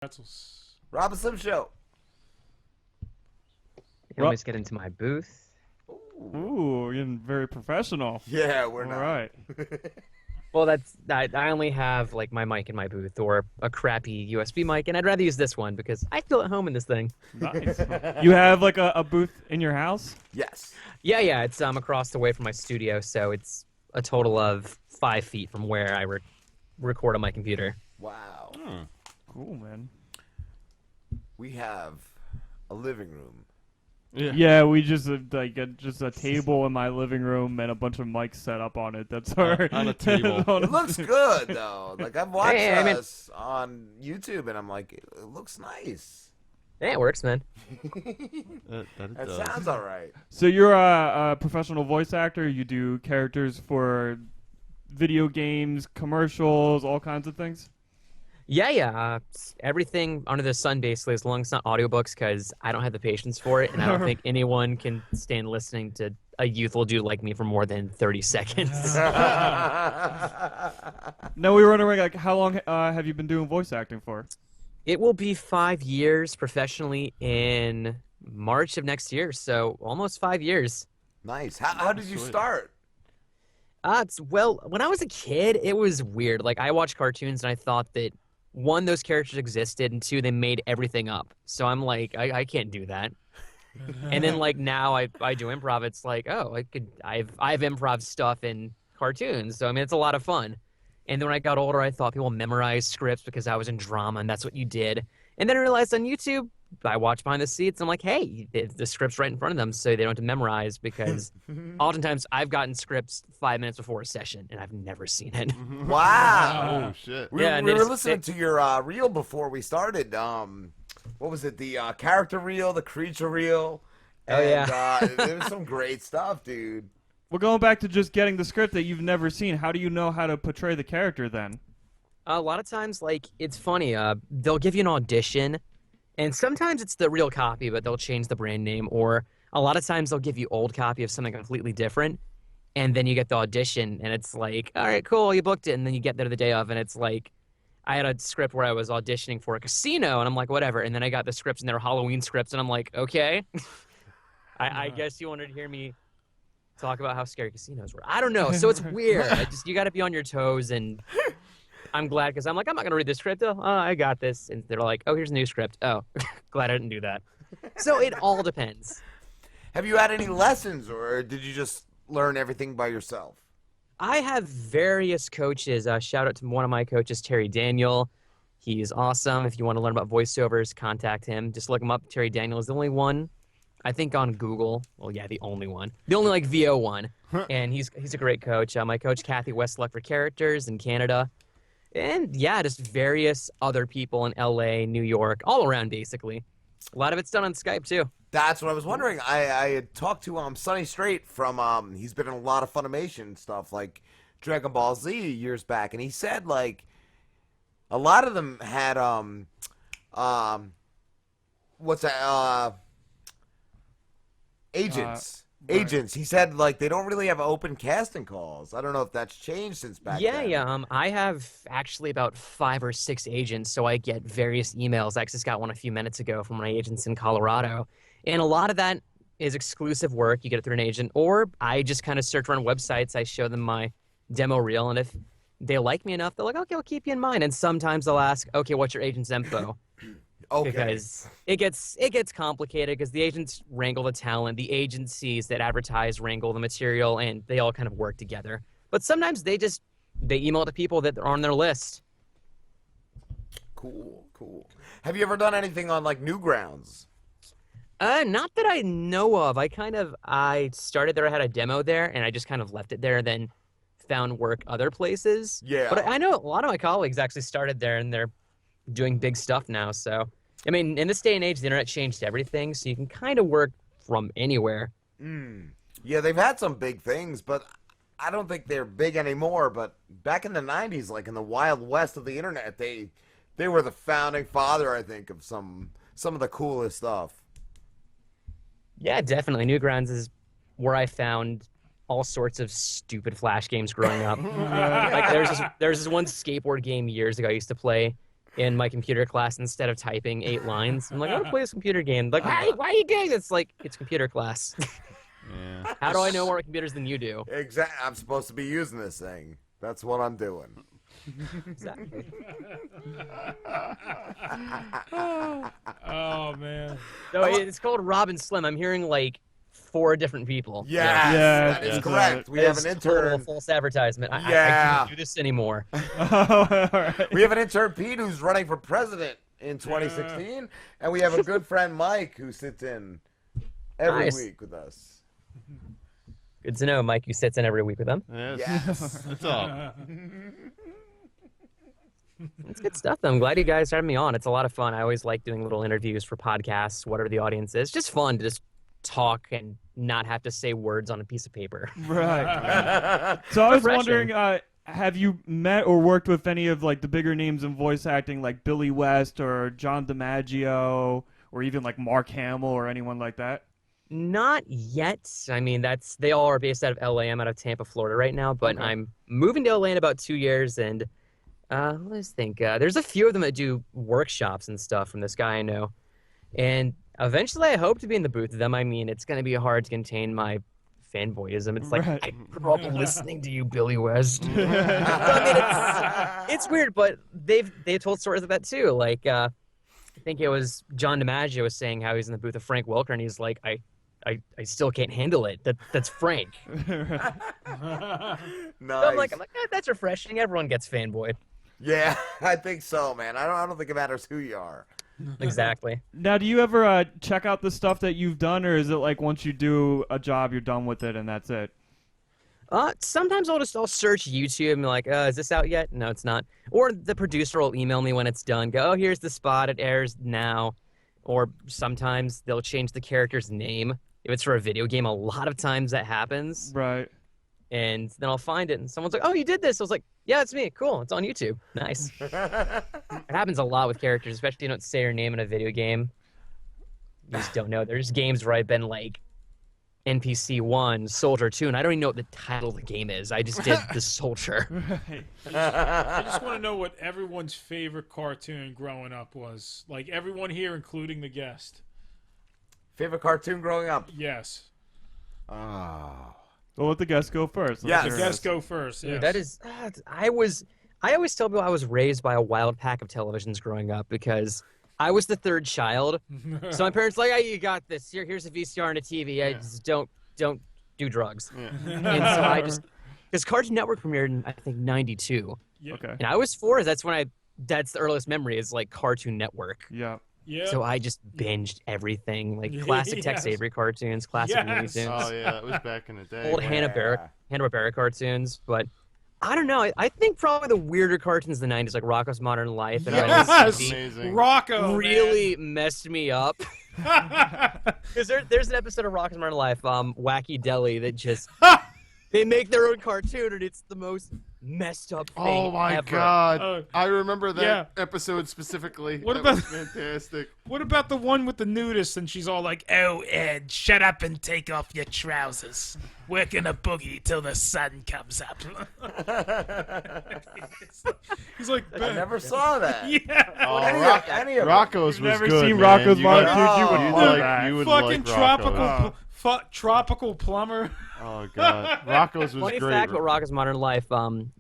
Pretzels. Rob Slim Show. You always get into my booth. Ooh, you're getting very professional. Yeah, we're All not. right. Well, I only have like my mic in my booth or a crappy USB mic, and I'd rather use this one because I feel at home in this thing. Nice. You have like a booth in your house? Yes. Yeah, it's across the way from my studio, so it's a total of 5 feet from where I record on my computer. Wow. Cool, man. We have a living room. Yeah, we just just a table in my living room and a bunch of mics set up on it. That's our on a table. It looks good though. Like I've watched Hey, us on YouTube, and I'm like, it looks nice. Yeah, it works, man. That it That does. sounds all right. So you're a professional voice actor. You do characters for video games, commercials, all kinds of things. Yeah. Everything under the sun, basically, as long as it's not audiobooks, because I don't have the patience for it, and I don't think anyone can stand listening to a youthful dude like me for more than 30 seconds. No, we were wondering like how long have you been doing voice acting for? It will be 5 years professionally in March of next year, so almost 5 years. Nice. How did you Sweet. start? Well, when I was a kid, it was weird. Like, I watched cartoons, and I thought that, one, those characters existed, and two, they made everything up. So I'm like, I can't do that. And then, like, now I do improv. It's like, oh, I've improv stuff in cartoons, so I mean, it's a lot of fun. And then when I got older, I thought people memorized scripts because I was in drama, and that's what you did. And then I realized on YouTube, I watch behind the scenes. I'm like, hey, the script's right in front of them, so they don't have to memorize. Because oftentimes I've gotten scripts 5 minutes before a session, and I've never seen it. Wow. Oh shit. We, Yeah, and we they were just- listening to your reel before we started. What was it? The character reel, the creature reel. Oh, And, yeah. there was some great stuff, dude. We're going back to just getting the script that you've never seen. How do you know how to portray the character then? A lot of times, like, it's funny. They'll give you an audition, and sometimes it's the real copy, but they'll change the brand name. Or a lot of times they'll give you old copy of something completely different, and then you get the audition, and it's like, all right, cool, you booked it. And then you get there the day of, and it's like, I had a script where I was auditioning for a casino, and I'm like, whatever. And then I got the scripts, and they were Halloween scripts, and I'm like, okay. I guess you wanted to hear me talk about how scary casinos were. I don't know. So it's weird. You got to be on your toes, and I'm glad because I'm like, I'm not going to read the script. Oh, I got this. And they're like, oh, here's a new script. Oh, glad I didn't do that. So it all depends. Have you had any lessons, or did you just learn everything by yourself? I have various coaches. Shout out to one of my coaches, Terry Daniel. He's awesome. If you want to learn about voiceovers, contact him. Just look him up. Terry Daniel is the only one, I think, on Google. Well, yeah, the only one. The only, like, VO one. And he's a great coach. My coach, Kathy Westluck, for characters in Canada. And, yeah, just various other people in L.A., New York, all around, basically. A lot of it's done on Skype, too. That's what I was wondering. I had talked to Sonny Strait from he's been in a lot of Funimation stuff like Dragon Ball Z years back, and he said like a lot of them had what's that agents. Right. Agents. He said like they don't really have open casting calls. I don't know if that's changed since back then. Yeah. I have actually about 5 or 6 agents, so I get various emails. I just got one a few minutes ago from my agents in Colorado. And a lot of that is exclusive work. You get it through an agent. Or I just kind of search around websites. I show them my demo reel. And if they like me enough, they're like, okay, I'll keep you in mind. And sometimes they'll ask, okay, what's your agent's info? Okay. Because it gets complicated because the agents wrangle the talent, the agencies that advertise wrangle the material, and they all kind of work together. But sometimes they email to people that are on their list. Cool. Have you ever done anything on like Newgrounds? Not that I know of. I started there, I had a demo there, and I just kind of left it there, then found work other places. Yeah. But I know a lot of my colleagues actually started there, and they're doing big stuff now. So, I mean, in this day and age, the internet changed everything, so you can kind of work from anywhere. Yeah, they've had some big things, but I don't think they're big anymore. But back in the 90s, like in the Wild West of the internet, they were the founding father, I think, of some of the coolest stuff. Yeah, definitely. Newgrounds is where I found all sorts of stupid Flash games growing up. Like there's this one skateboard game years ago I used to play in my computer class instead of typing 8 lines. I'm like, I want to play this computer game. Like, hey, why are you getting this? Like, it's computer class. Yeah. How do I know more computers than you do? Exactly. I'm supposed to be using this thing. That's what I'm doing. Exactly. Oh man. So it's called Robin Slim. I'm hearing like 4 different people. Yes, Yeah, that is that's correct. We That have is an total intern. false advertisement. I Yeah. can't do this anymore. Oh, all right. We have an intern, Pete, who's running for president in 2016, and we have a good friend, Mike, who sits in every Nice. week with us. Good to know, Mike. You sits in every week with them. Yes. Yes. That's all. It's good stuff, though. I'm glad you guys had me on. It's a lot of fun. I always like doing little interviews for podcasts, whatever the audience is. Just fun to just talk and not have to say words on a piece of paper. Right. So I was Refreshing. wondering, have you met or worked with any of like the bigger names in voice acting, like Billy West or John DiMaggio, or even like Mark Hamill or anyone like that? Not yet. I mean, they all are based out of LA. I'm out of Tampa, Florida right now, but Okay. I'm moving to LA in about 2 years, and let's think. There's a few of them that do workshops and stuff from this guy I know, and eventually I hope to be in the booth with them. I mean, it's going to be hard to contain my fanboyism. It's like, Right. I grew up listening to you, Billy West. So, I mean, it's weird, but they've told stories of that too. Like, I think it was John DiMaggio was saying how he's in the booth of Frank Welker, and he's like, I still can't handle it. That's Frank. Nice. So I'm like, that's refreshing. Everyone gets fanboyed. Yeah, I think so, man. I don't think it matters who you are. Exactly. Now, do you ever check out the stuff that you've done, or is it like once you do a job, you're done with it and that's it? Sometimes I'll search YouTube and be like, is this out yet? No, it's not. Or the producer will email me when it's done. Go, oh, here's the spot. It airs now. Or sometimes they'll change the character's name. If it's for a video game, a lot of times that happens. Right. And then I'll find it, and someone's like, oh, you did this. I was like, yeah, it's me. Cool. It's on YouTube. Nice. It happens a lot with characters, especially if you don't say your name in a video game. You just don't know. There's games where I've been like NPC 1, Soldier 2, and I don't even know what the title of the game is. I just did the Soldier. Right. I just want to know what everyone's favorite cartoon growing up was. Like everyone here, including the guest. Favorite cartoon growing up? Yes. Oh. We'll let the guests go first. Yes. Let's The hear guest it. go first. Dude, Yes. that is, I always tell people I was raised by a wild pack of televisions growing up because I was the 3rd child. So my parents were like, hey, you got this. Here's a VCR and a TV. I just don't do drugs. Yeah. And so I just, because Cartoon Network premiered in, I think, 92. Yeah. Okay. And I was 4. That's the earliest memory is like Cartoon Network. Yeah. Yeah. So I just binged everything, like classic Tex Yes. Avery cartoons, classic Looney Yes. Tunes, Oh yeah, that was back in the day. old man. Hanna-Barbera cartoons. But I don't know. I think probably the weirder cartoons in the 90s, like Rocko's Modern Life and Yes. Ren and Stimpy, Amazing. Rocco really messed me up. man. Because there's an episode of Rocko's Modern Life, Wacky Deli, that just they make their own cartoon, and it's the most messed up thing Oh my ever. god. Oh. I remember that Yeah. episode specifically. What That about- was fantastic. What about the one with the nudist and she's all like, "Oh Ed, shut up and take off your trousers. We're gonna boogie till the sun comes up." He's like, I never saw that. yeah, Oh, Any of it. Rocco's You've was never good, seen man. Rocco's You Modern gotta- Life? Dude, you would Oh. love like- that. you would fucking like tropical, Rocco's. tropical plumber. Oh god, Rocco's was Funny great. fact about Rocko's Modern Life,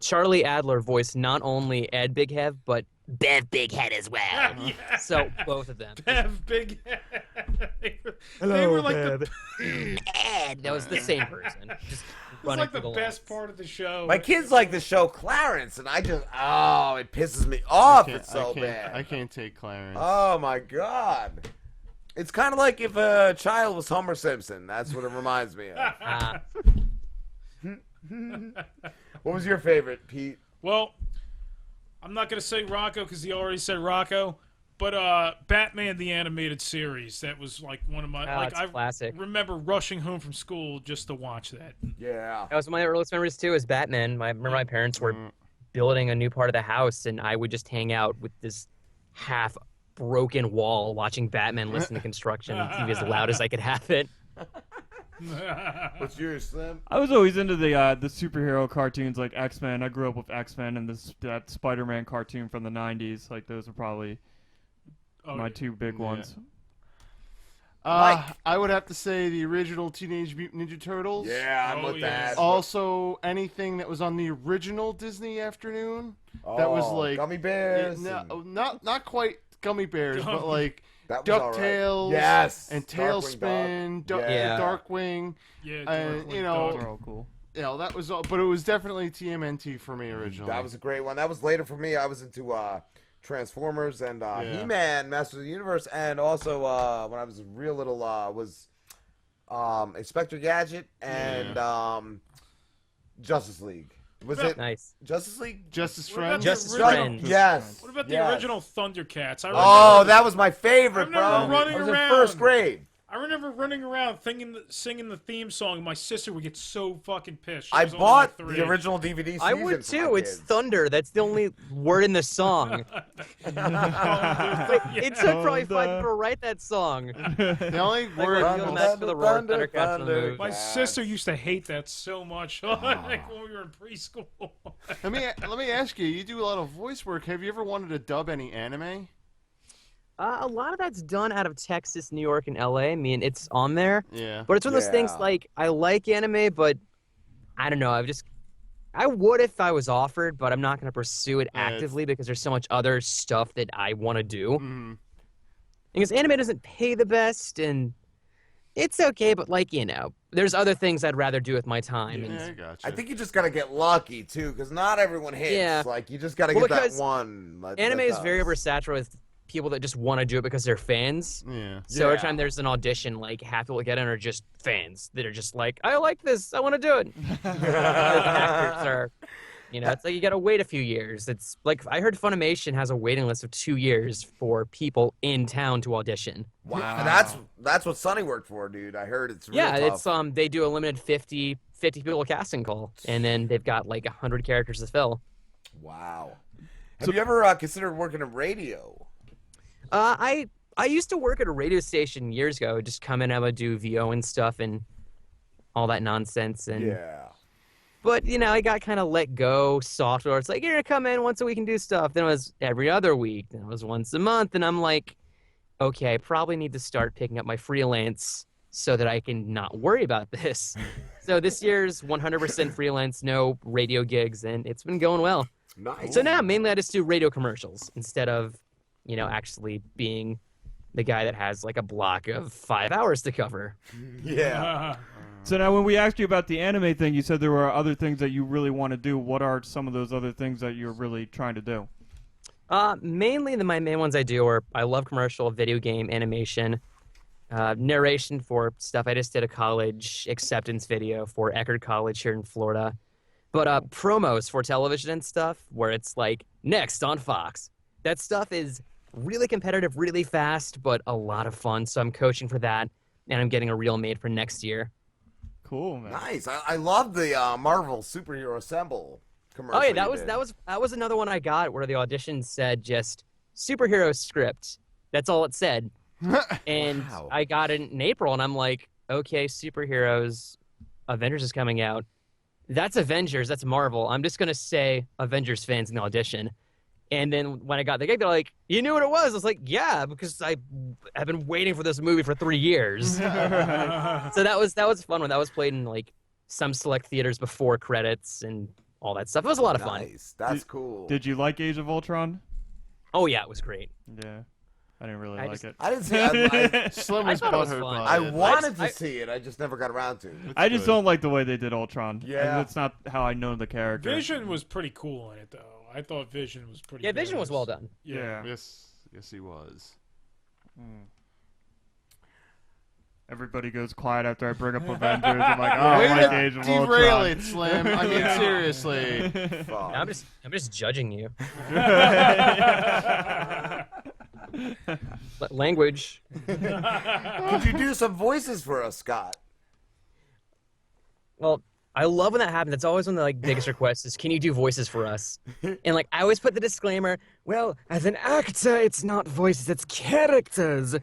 Charlie Adler voiced not only Ed Big Head, but Bev Big Head as well. Yeah. So both of them. Bev Big Head. They Hello, were like Bev. Ed, that was the same person. Just It's running like through the the best lines. part of the show. My kids like the show Clarence, and it pisses me off. It's so bad. I can't take Clarence. Oh my god. It's kind of like if a child was Homer Simpson. That's what it reminds me of. Ah, What was your favorite, Pete? Well, I'm not gonna say Rocco because he already said Rocco, but Batman the Animated Series. That was like one of my it's I classic. remember rushing home from school just to watch that. Yeah. that was one of my earliest memories too. Is Batman. Remember my parents were building a new part of the house, and I would just hang out with this half broken wall watching Batman listen to construction on TV as loud as I could have it. What's yours, Slim? I was always into the superhero cartoons like X-Men. I grew up with X-Men and that Spider-Man cartoon from the 90s. Like those are probably my two big ones. Mike. I would have to say the original Teenage Mutant Ninja Turtles. Yeah, I'm Oh, with yes. that. Also, anything that was on the original Disney afternoon. That was like Gummy Bears. No, and not quite Gummy Bears, but like that was all right. DuckTales. Yes. And Darkwing Tailspin, Duck. Yeah. Darkwing. Yeah, And, you Those know, are all cool. that was all. But it was definitely TMNT for me originally. That was a great one. That was later for me. I was into Transformers and He-Man, Masters of the Universe, and also when I was real little was Inspector Gadget and Justice League. Was it Nice. Justice League? Justice What about Friends. the Justice original- Friends. Yes. What about the Yes. original Thundercats? Oh, that was my favorite, I remember bro. running I was around. in first grade. I remember running around singing the theme song, and my sister would get so fucking pissed. She I was only bought like 3. the original DVD season I would for my too. It's kids. thunder. That's the only word in the song. It took probably 5 people to write that song. The only Like, word. we're going back to the roar, Thunder, Thundercats on the thunder. move. My Yes. sister used to hate that so much, like when we were in preschool. Let me ask you. You do a lot of voice work. Have you ever wanted to dub any anime? A lot of that's done out of Texas, New York, and LA. I mean, it's on there. Yeah. But it's one of those things Yeah. like I like anime, but I don't know. I would if I was offered, but I'm not going to pursue it Yeah, it's- actively because there's so much other stuff that I want to do. Mhm. Because anime doesn't pay the best, and it's okay, but there's other things I'd rather do with my time. Yeah, I And gotcha. I think you just gotta get lucky too, because not everyone hits. Yeah. Like you just gotta Well, get that because one. anime is very oversaturated with people that just want to do it because they're fans. Yeah. So every Yeah. time there's an audition, like half people that get in are just fans that are just like, I like this, I want to do it. The actors are, it's like you gotta wait a few years. It's like I heard Funimation has a waiting list of 2 years for people in town to audition. Wow, that's what Sonny worked for, dude. I heard it's real Yeah, tough. it's they do a limited 50 people casting call, and then they've got like 100 characters to fill. Wow. Have you ever considered working in radio? I used to work at a radio station years ago. Just come in, I would do VO and stuff and all that nonsense. And Yeah. but I got kind of let go software. It's like you're gonna come in once a week and do stuff. Then it was every other week. Then it was once a month. And I'm like, okay, I probably need to start picking up my freelance so that I can not worry about this. So this year's 100% freelance, no radio gigs, and it's been going well. Nice. So now mainly I just do radio commercials instead of, actually being the guy that has like a block of 5 hours to cover. Yeah. So now, when we asked you about the anime thing, you said there were other things that you really want to do. What are some of those other things that you're really trying to do? Mainly my main ones I do are I love commercial, video game, animation, narration for stuff. I just did a college acceptance video for Eckerd College here in Florida. But promos for television and stuff where it's like, next on Fox. That stuff is really competitive, really fast, but a lot of fun. So I'm coaching for that, and I'm getting a reel made for next year. Cool, man. Nice. I love the Marvel Superhero Assemble commercial. Oh yeah, you that did. was another one I got where the audition said just superhero script. That's all it said. And Wow. I got it in April, and I'm like, okay, superheroes, Avengers is coming out. That's Avengers, that's Marvel. I'm just gonna say Avengers fans in the audition. And then when I got the gig, they're like, you knew what it was? I was like, yeah, because I've been waiting for this movie for 3 years. So that was fun when that was played in like some select theaters before credits and all that stuff. It was a lot of fun. Nice. That's cool. Did you like Age of Ultron? Oh yeah, it was great. Yeah, I didn't really I like just- it. I didn't see. I Slim I was thought it was butthurt fun. by I it. wanted to I- see it. I just never got around to. I just good. don't like the way they did Ultron. Yeah. That's not how I know the character. Vision was pretty cool in it, though. I thought Vision was pretty. Yeah, Vision good. was well done. Yeah. Yes, he was. Everybody goes quiet after I bring up Avengers. I'm like, oh, Way I like to Age of derail Ultron. it, Slim. I mean, seriously. Fuck. I'm just judging you. Language. Could you do some voices for us, Scott? Well, I love when that happens. That's always one of the biggest requests is, can you do voices for us? And I always put the disclaimer, well, as an actor, it's not voices, it's characters.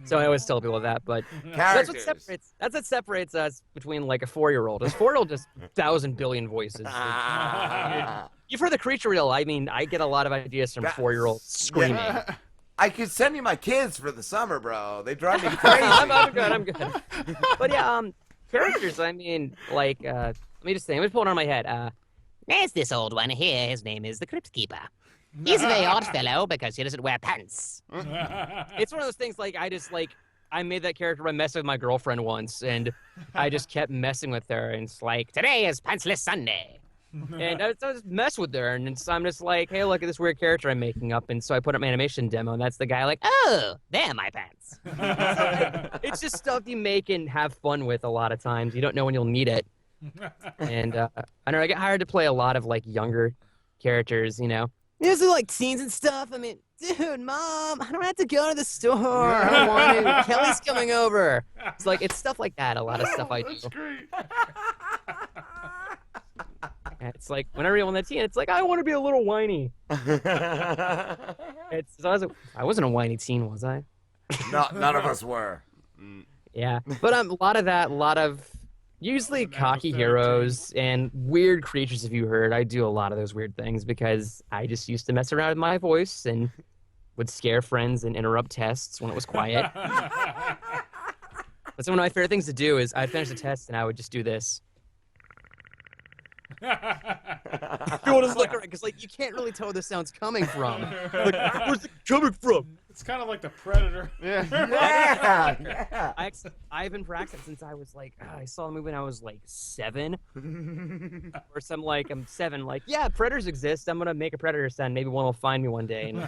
So I always tell people that, but that's what Characters. separates us between like a 4-year-old. A 4-year-old just 1,000 billion voices. You've heard the creature reel. I mean, I get a lot of ideas from 4-year-olds screaming. Yeah. I could send you my kids for the summer, bro. They drive me crazy. I'm good. I'm good. But yeah, characters. I mean, like, let me just think. Let me pull it on my head. There's this old one here. His name is the Crypt Keeper. He's a very odd fellow because he doesn't wear pants. It's one of those things. Like, I made that character by messing with my girlfriend once, and I just kept messing with her, and it's like, Today is Pantsless Sunday. and I just mess with her, and so I'm just like, hey, look at this weird character I'm making up, and so I put up my animation demo, and that's the guy like, Oh, they're my pants. it's just stuff you make and have fun with a lot of times. You don't know when you'll need it. And I don't know, I get hired to play a lot of like younger characters, you know. These are like teens and stuff. I mean, dude, mom, I don't have to go to the store. I don't want to. Kelly's coming over. It's like, it's stuff like that. A lot of stuff I do. That's great. It's like whenever you're on that teen, it's like I want to be a little whiny. So I wasn't a whiny teen, was I? No, none of us were. Yeah, but a lot of that, a lot of usually cocky heroes and weird creatures. If you heard, I do a lot of those weird things because I just used to mess around with my voice and would scare friends and interrupt tests when it was quiet. But some of my favorite things to do is I'd finish the test and I would just do this. Everyone just look around because like you can't really tell where the sound's coming from. Like, where's it coming from? It's kind of like the Predator. Yeah. Yeah. I've been practicing since I was like, I saw the movie when I was like 7. Or some like, I'm 7, like, yeah, predators exist. I'm going to make a predator sound. Maybe one will find me one day and be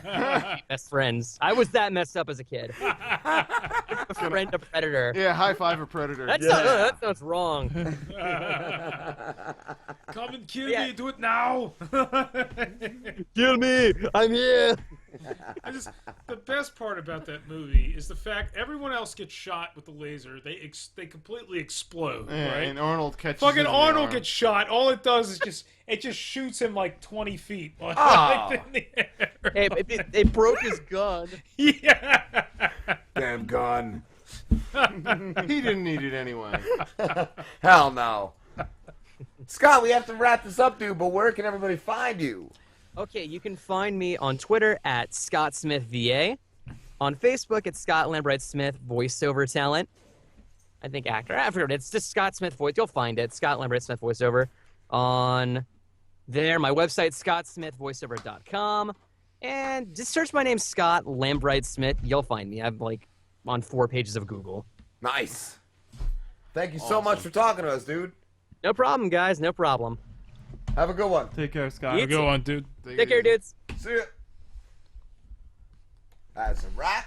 best friends. I was that messed up as a kid. A friend, a predator. Yeah, high five a predator. That sounds wrong. Come and kill Yeah. me. Do it now. Kill me. I'm here. The best part about that movie is the fact everyone else gets shot with the laser. They completely explode, Yeah, right? and Arnold catches Fucking him in the Arnold arm. gets shot. All it does is just shoots him like 20 feet. Oh. In the air. Hey, it broke his gun. Yeah. Damn gun. He didn't need it anyway. Hell no. Scott, we have to wrap this up, dude, but where can everybody find you? Okay, you can find me on Twitter at ScottSmithVA. On Facebook, it's Scott Lambright Smith, voiceover talent. I think actor. I forget. It's just Scott Smith voice. You'll find it. Scott Lambright Smith voiceover. On there, my website, scottsmithvoiceover.com. And just search my name, Scott Lambright Smith. You'll find me. I'm like on 4 pages of Google. Nice. Thank you so much for talking to us, dude. No problem, guys. No problem. Have a good one. Take care, Scott. You Go on, dude. Take care, dudes. See ya. That's a wrap.